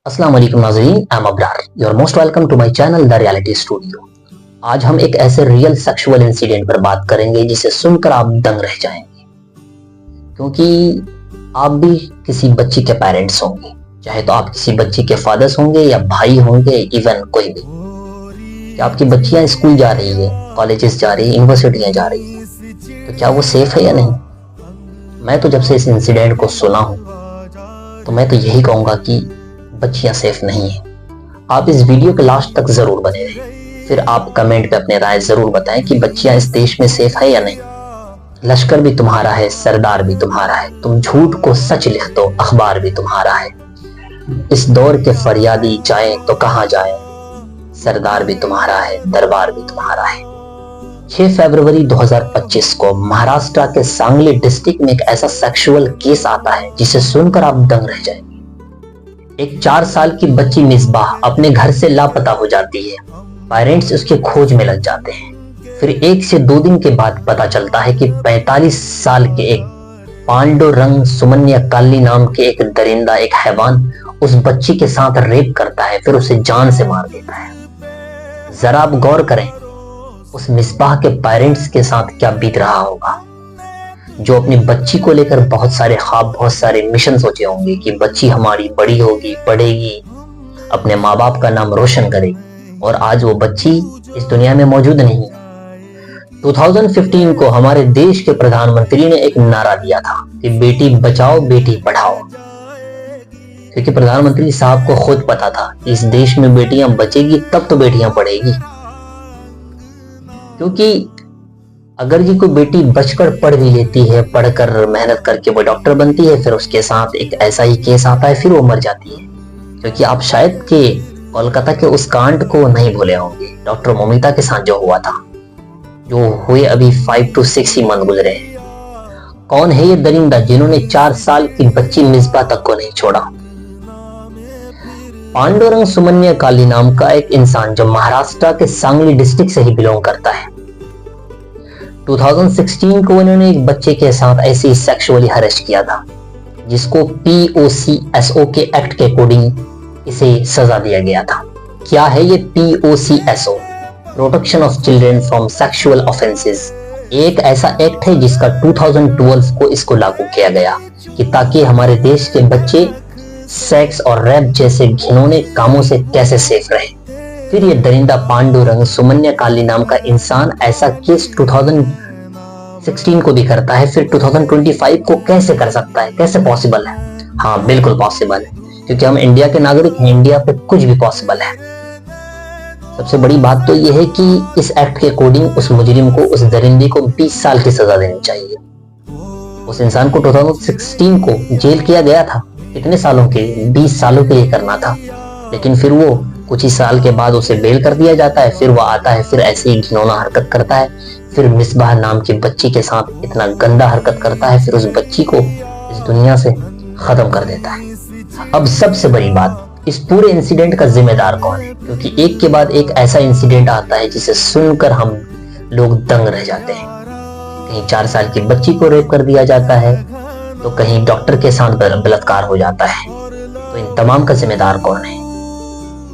अस्सलाम वालेकुम नाज़रीन, I am Abrar. You are most welcome to my channel the reality studio. आज हम एक ऐसे रियल सेक्सुअल इंसिडेंट पर बात करेंगे जिसे सुनकर आप दंग रह जाएंगे, क्योंकि आप भी किसी बच्ची के पेरेंट्स होंगे, चाहे तो आप किसी बच्ची के फादर्स होंगे या भाई होंगे, इवन कोई भी। क्या आपकी बच्चियां स्कूल जा रही है, कॉलेजेस जा रही है, यूनिवर्सिटियां जा रही है, तो क्या वो सेफ है या नहीं? मैं तो जब से इस इंसिडेंट को सुना हूं तो मैं तो यही कहूंगा कि बच्चियां सेफ नहीं है। आप इस वीडियो के लास्ट तक जरूर बने रहें, फिर आप कमेंट पे अपने राय जरूर बताएं कि बच्चियां इस देश में सेफ है या नहीं। लश्कर भी तुम्हारा है, सरदार भी तुम्हारा है, तुम झूठ को सच लिख दो, अखबार भी तुम्हारा है। इस दौर के फरियादी जाएं तो कहां जाएं, सरदार भी तुम्हारा है, दरबार भी तुम्हारा है। 6 फरवरी 2025 को महाराष्ट्र के सांगली डिस्ट्रिक्ट में एक ऐसा सेक्सुअल केस आता है जिसे सुनकर आप दंग रह जाएंगे। एक 4 साल की बच्ची मिसबाह अपने घर से लापता हो जाती है। पेरेंट्स उसके खोज में लग जाते हैं। फिर 1 से 2 दिन के बाद पता चलता है कि 45 साल के एक पांडुरंग सुमन्या काली नाम के एक दरिंदा, एक हैवान उस बच्ची के साथ रेप करता है, फिर उसे जान से मार देता है। जरा आप गौर करें उस मिसबाह के पेरेंट्स के साथ क्या बीत रहा होगा, जो अपनी बच्ची को लेकर बहुत सारे ख्वाब, बहुत सारे मिशन सोचे होंगे कि बच्ची हमारी बड़ी होगी, पढ़ेगी, अपने माँ बाप का नाम रोशन करेगी, और आज वो बच्ची इस दुनिया में मौजूद नहीं। 2015 को हमारे देश के प्रधानमंत्री ने एक नारा दिया था कि बेटी बचाओ बेटी पढ़ाओ, क्योंकि प्रधानमंत्री साहब को खुद पता था कि इस देश में बेटियां बचेगी तब तो बेटियां पढ़ेगी। क्योंकि अगर जी कोई बेटी बचकर पढ़ भी लेती है, पढ़कर मेहनत करके वो डॉक्टर बनती है, फिर उसके साथ एक ऐसा ही केस आता है, फिर वो मर जाती है। क्योंकि आप शायद के कोलकाता के उस कांड को नहीं भूले होंगे, डॉक्टर मोमिता के साथ जो हुआ था, जो हुए अभी 5 to 6 ही मंथ गुजरे हैं। कौन है ये दरिंदा जिन्होंने 4 साल की बच्ची मिसबा तक को नहीं छोड़ा? पांडुरंग सुमन्या काली नाम का एक इंसान जो महाराष्ट्र के सांगली डिस्ट्रिक्ट से ही बिलोंग करता है। 2016 को उन्होंने एक बच्चे के साथ ऐसे ही सेक्सुअली हरेस किया था, जिसको POCSO के एक्ट के अकॉर्डिंग इसे सजा दिया गया था। क्या है ये POCSO? Protection of children from sexual offences. एक ऐसा एक्ट है जिसका 2012 को इसको लागू किया गया कि ताकि हमारे देश के बच्चे सेक्स और रेप जैसे घिनौने कामों से कैसे सेफ रहे। फिर ये दरिंदा पांडुरंग सुमन्या काली नाम का इंसान ऐसा केस 2016 को भी करता है, फिर 2025 को कैसे कर सकता है? कैसे पॉसिबल है? हाँ, बिल्कुल पॉसिबल है, क्योंकि हम इंडिया के नागरिक हैं, इंडिया पे कुछ भी पॉसिबल है। सबसे बड़ी बात तो यह है कि इस एक्ट के अकॉर्डिंग उस मुजरिम को, उस दरिंदे को 20 साल की सजा देनी चाहिए। उस इंसान को 2016 को जेल किया गया था, कितने सालों के? 20 सालों के लिए करना था, लेकिन फिर वो कुछ ही साल के बाद उसे बेल कर दिया जाता है। फिर वो आता है, फिर ऐसे ही घिनौना हरकत करता है, फिर मिसबाह नाम की बच्ची के साथ इतना गंदा हरकत करता है, फिर उस बच्ची को इस दुनिया से खत्म कर देता है। अब सबसे बड़ी बात, इस पूरे इंसिडेंट का जिम्मेदार कौन है? क्योंकि एक के बाद एक ऐसा इंसिडेंट आता है जिसे सुनकर हम लोग दंग रह जाते हैं। कहीं 4 साल की बच्ची को रेप कर दिया जाता है, तो कहीं डॉक्टर के साथ बलात्कार हो जाता है। तो इन तमाम का जिम्मेदार कौन है?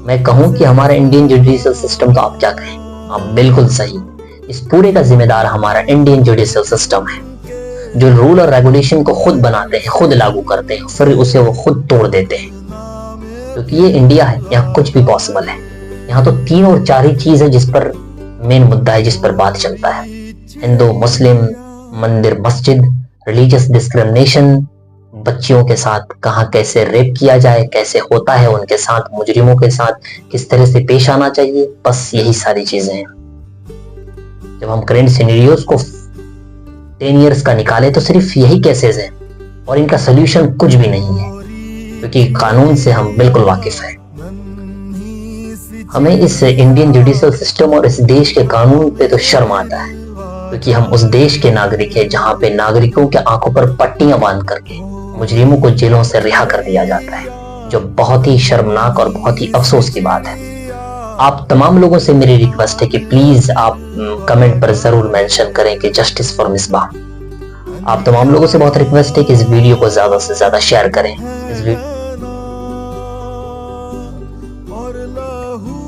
मैं कहूं कि हमारा इंडियन जुडिशियल सिस्टम, तो आप क्या कहें? आप बिल्कुल सही, इस पूरे का जिम्मेदार हमारा इंडियन जुडिशियल सिस्टम है, जो रूल और रेगुलेशन को खुद बनाते हैं, खुद लागू करते हैं, फिर उसे वो खुद तोड़ देते हैं। क्योंकि ये इंडिया है, यहाँ कुछ भी पॉसिबल है। यहाँ तो 3 और 4 ही चीज है जिस पर मेन मुद्दा है, जिस पर बात चलता है। हिंदू, मुस्लिम, मंदिर, मस्जिद, रिलीजियस डिस्क्रिमिनेशन, बच्चियों के साथ कहाँ कैसे रेप किया जाए, कैसे होता है उनके साथ, मुजरिमों के साथ किस तरह से पेश आना चाहिए, बस यही सारी चीजें हैं। जब हम करंट सिनेरियोस को 10 इयर्स का निकाले तो सिर्फ यही केसेस हैं, और इनका सोल्यूशन कुछ भी नहीं है, क्योंकि कानून से हम बिल्कुल वाकिफ हैं। हमें इस इंडियन जुडिशियल सिस्टम और इस देश के कानून पे तो शर्म आता है, क्योंकि हम उस देश के नागरिक हैं जहां पे नागरिकों के आंखों पर पट्टियां बांध करके मुजरिमों को जेलों से रिहा कर दिया जाता है, जो बहुत ही शर्मनाक और बहुत ही अफसोस की बात है। आप तमाम लोगों से मेरी रिक्वेस्ट है कि प्लीज आप कमेंट पर जरूर मेंशन करें कि जस्टिस फॉर मिसबाह। आप तमाम लोगों से बहुत रिक्वेस्ट है कि इस वीडियो को ज्यादा से ज्यादा शेयर करें। इस और लहू